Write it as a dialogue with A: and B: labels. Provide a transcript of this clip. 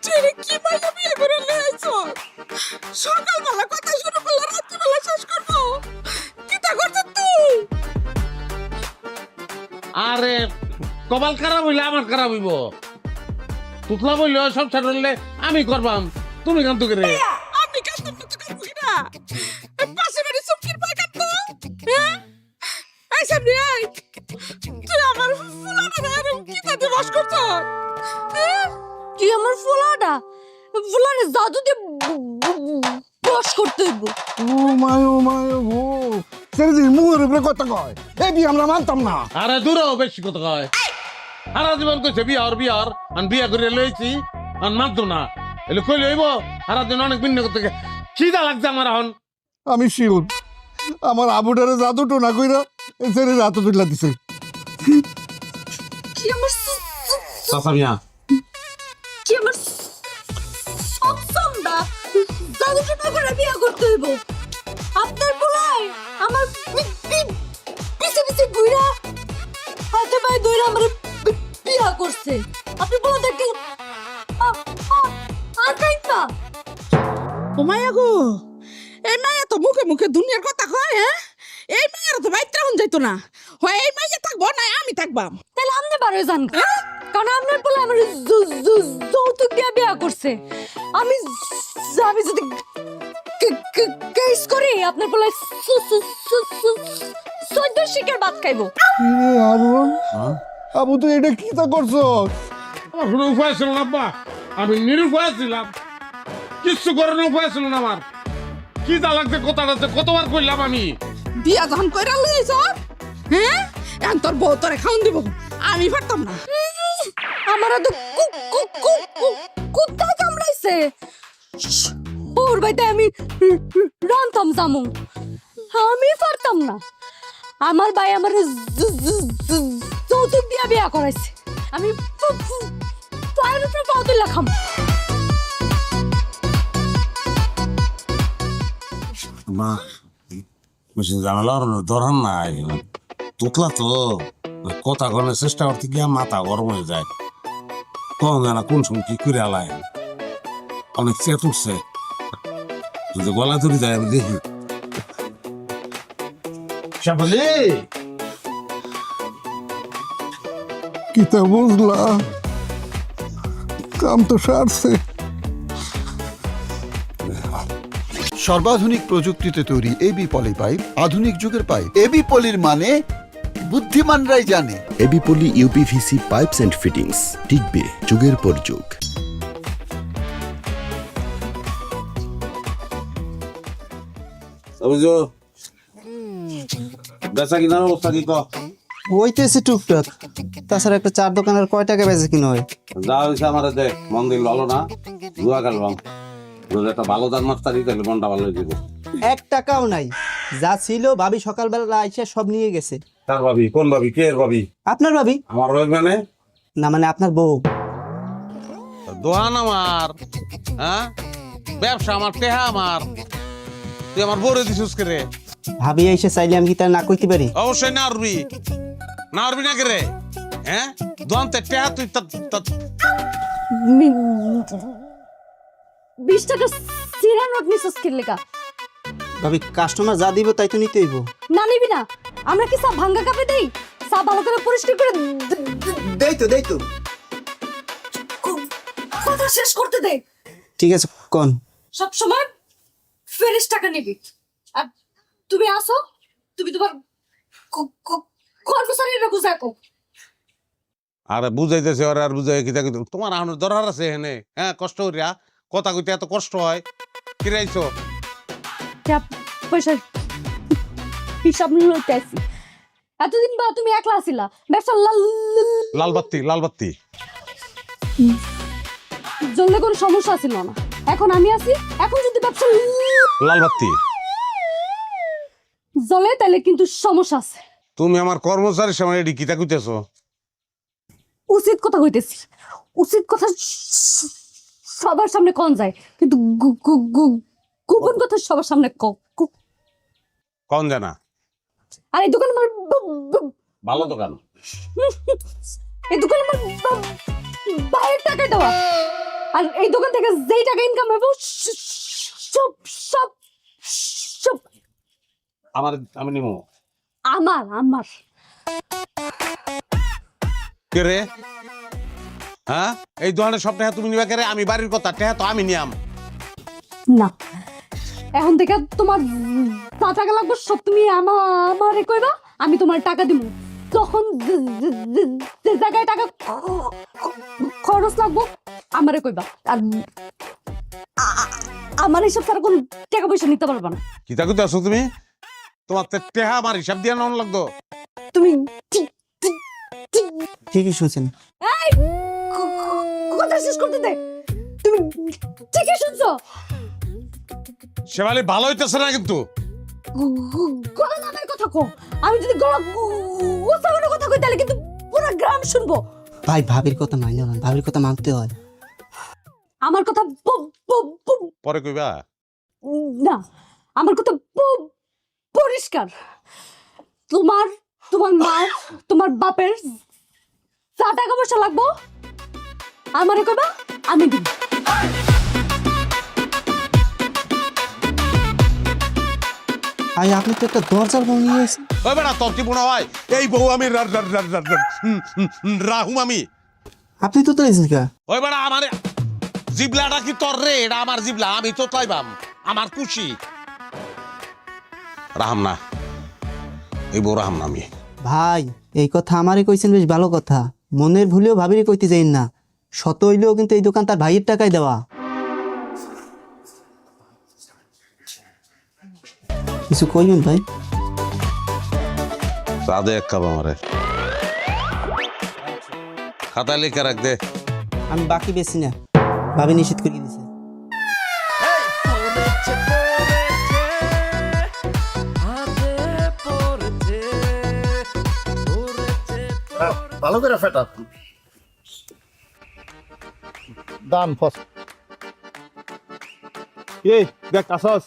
A: তুই কি মাইয়া বিয়ে করে লইছো? সকালবেলা কথা শুরু করলে রাত্রিবেলা শেষ করবো। কিটা করছিস তুই?
B: আরে কপাল খারাপ হইলে আমার খারাপ হইব। তুতলা বললে সব ছাড়লে আমি করবাম, তুমি কান্ত করে।
A: আমি কাস্টম তো করবো না। পাশে বাড়ি সুমকির পায় কাটতো। হ্যাঁ? এই সামনে আয়। তুই আমার ফুলাটা এরকম কিটা দিয়ে বস করছ?
C: কি আমার ফুলাটা ফুলারে জাদু দিয়ে বশ করতে হইব।
D: ও মায় ও সেরে যে মুখের উপরে কথা কয় এই বিয়ে আমরা মানতাম না।
B: আরে দূরও বেশি কথা কয়। সারা জীবন কইছে বিয়ার আর বিয়া করে লইছি আর মানতো না। এলে কই লইব সারা দিন অনেক ভিন্ন করতে খিদা লাগছে আমার এখন।
D: আমি শিওর আমার আবুটারে জাদু টোনা কইরা এই সেরে রাত তুইলা দিছে।
C: কি আমার
B: চাচা মিয়া
C: কি আমার সবসমদা জাদু টোনা করে বিয়া করতে হইব। আপনার পোলাই আমার পিছে পিছে ঘুরা হাতে পায়ে ধরে আমার বিয়া করছে। আপনি বলে দেখেন আর কাইতা
A: ও মায়া গো, এই মায়া তো মুখে মুখে দুনিয়ার কথা কয়। হ্যাঁ, এই মায়ের তো বাইত্রা হন যাইতো না। হয় এই মাইয়া থাকবো না আমি থাকবাম।
C: তাহলে আপনি বারো যান, কারণ আপনার বলে আমার যৌতুক দিয়ে বিয়া করছে। আমি আমি যদি কেস করি আপনার বলে 14 শিকার ভাত খাইবো।
D: আবু তুই এটা কি তা করছো?
B: আমার কোনো উপায় ছিল না আব্বা, আমি নিরুপায় ছিলাম। কিচ্ছু করার উপায় ছিল না আমার। খিদা লাগছে কথাটা কতবার কইলাম আমি।
A: বিয়া যখন কইরা লইছ, হ্যাঁ, এখন তোর বউ তোরে খাওন দিব। আমি পারতাম না।
C: আমার তো কুত্তা কামড়াইছে। ওর বাইতে আমি রান্তাম জামু, আমি পারতাম না। আমার ভাই আমার যৌতুক দিয়া বিয়া করাইছে। আমি পায়ের উপরে পাও তুলে খাম।
E: মা বেশি জানালার ধরান নাই তোতলা তো কথা করার চেষ্টা করতে গিয়া মাথা গরম হয়ে যায়। কোন জানা কোন সময় কি করে আলায় অনেক চেত উঠছে। যদি গলা ধরে যায় আমি দেখি।
B: শ্যামলি
D: কি তা বুঝলা? কাম তো সারছে।
F: সর্বাধুনিক প্রযুক্তিতে তৈরি এবি পলি পাইপ আধুনিক যুগের পাইপ। এবি পলির মানে বুদ্ধিমানরাই জানে।
G: AB poly UPVC pipes and fittings টিকবে যুগের পর যুগ।
E: বেচা কিনার অবস্থা কি কর?
H: হইতেছে টুকটাক। তাছাড়া একটা চার দোকানের কয় টাকা বেচে কিনা হয়?
E: যা হয়েছে আমার দেখ মন দিল ভালো না জুয়া খেলবাম। একটা ভালো দান মাস্টার দিতে মনটা ভালো হয়ে দিব।
H: 1 টাকাও নাই। যা ছিল ভাবি সকালবেলা আইসা সব নিয়ে গেছে।
E: কার ভাবি? কোন ভাবি? কে ভাবি?
H: আপনার ভাবি
E: আমার ভাবি মানে?
H: না, মানে আপনার বউ।
B: দোহান আমার, হ্যাঁ, ব্যবসা আমার, টেহা আমার। তুই আমার বড় দিছিস কে রে?
H: ভাবি এসে চাইলে আমি কি তার না কইতে পারি?
B: অবশ্যই না আরবি, না আরবি না কে রে? হ্যাঁ, দোহানতে টেহা তুই
C: 20 টাকা সিরা নোট নিছস কি লেখা?
H: ভাবি কাস্টমার যা দিব তাই তো নিতে হইব।
C: না নিবি না? আমরা কি সব ভাঙ্গা কাপে দেই? সব ভালো করে পরিষ্কার করে
H: দেই তো
C: কথা শেষ করতে দে।
H: ঠিক আছে কোন?
C: সব সময় ফেরেশ টাকা নিবি। আর তুমি আসো, তুমি তোমার কর্মচারীরা বুঝাকো।
B: আরে বুঝাইতেছে ওরা, আর বুঝাই কিতা কিন্তু তোমার আহনের দরকার আছে এখানে। হ্যাঁ, কষ্ট করিয়া কথা কইতে এত কষ্ট হয়? কিরাইছো
C: পয়সা হিসাব লইতে আসি। এতদিন বা তুমি একলা ছিলা, ব্যবসা
B: লাল বাত্তি
C: জ্বললে কোনো সমস্যা ছিল না। এখন আমি আছি, এখন যদি ব্যবসা
B: লাল বাত্তি
C: জ্বলে তাহলে কিন্তু সমস্যা আছে।
B: তুমি আমার কর্মচারীর সামনে এটি কিতা কইতেছো?
C: উচিত কথা কইতেছি। উচিত কথা সবার সামনে কোন যায়, কিন্তু গোপন কথা সবার সামনে
B: কোন জানা?
C: আর এই দোকান আমার
B: ভালো দোকান।
C: এই দোকান আমার বাইরের টাকায় দেওয়া। আর এই দোকান থেকে যেই টাকা ইনকাম হবে সব সব সব
E: আমি নিমু
C: আমার আমার
E: কে রে? হ্যাঁ, এই দোকানের সব টাকা তুমি নিবা কে রে? আমি বাড়ির কথা টাকা তো আমি নিয়াম।
C: না, এখন থেকে তোমার যা টাকা লাগবে সব তুমি আমারে কইবা, আমি তোমার টাকা দিব। তখন যে জায়গায় টাকা খরচ লাগবো আমারে কইবা। আর আমার হিসাব ছাড়া কোন টাকা পয়সা নিতে পারবা না।
E: কি তা কইতে আসো তুমি? তোমার তো টাকা আমার হিসাব দিয়ে নন লাগতো।
C: তুমি
H: ঠিকই শুনছেন।
C: এই কথা শেষ করতে দে। তুমি ঠিকই শুনছো।
E: শেফালি ভালো হইতেছে না কিন্তু।
C: গলা নামের কথা কো। আমি যদি গলা গোছানো কথা কই তাহলে কিন্তু পুরো গ্রাম শুনবো।
H: ভাই ভাবির কথা মাইনো না, ভাবির কথা মানতে হয়।
C: আমার কথা
E: পরে কইবা।
C: না, আমার কথা পরিষ্কার। তোমার মা তোমার বাপের যা টাকা পয়সা লাগবো আমারে কইবা, আমি দিব।
H: ভাই আপনি তো একটা দরজার বউ নিয়ে এসেছেন।
E: ওই বেটা তোর কি মনে হয় এই বউ আমি রাহুম আমি?
H: আপনি তো তাইছেন কা?
E: ওই বেটা আমার জিবলাটা কি তোর রে? এটা আমার জিবলা, আমি তো তাইবাম, আমার খুশি। রাহাম না, এই বউ রাহাম না আমি।
H: ভাই এই কথা আমারে কইছেন, বেশ ভালো কথা। মনের ভুলেও ভাবিরে কইতে যাইন না। শত হইলেও কিন্তু এই দোকান তার ভাইয়ের টাকায় দেওয়া। কিছু কইবেন ভাই?
E: সাদে এক কাপ আমারে খাতায় লিখে রাখ দে।
H: আমি বাকি বেশি না, ভাবি নিষেধ করে দিছে।
D: ভালো করে ফেটা দান ফস। এই দেখ আসস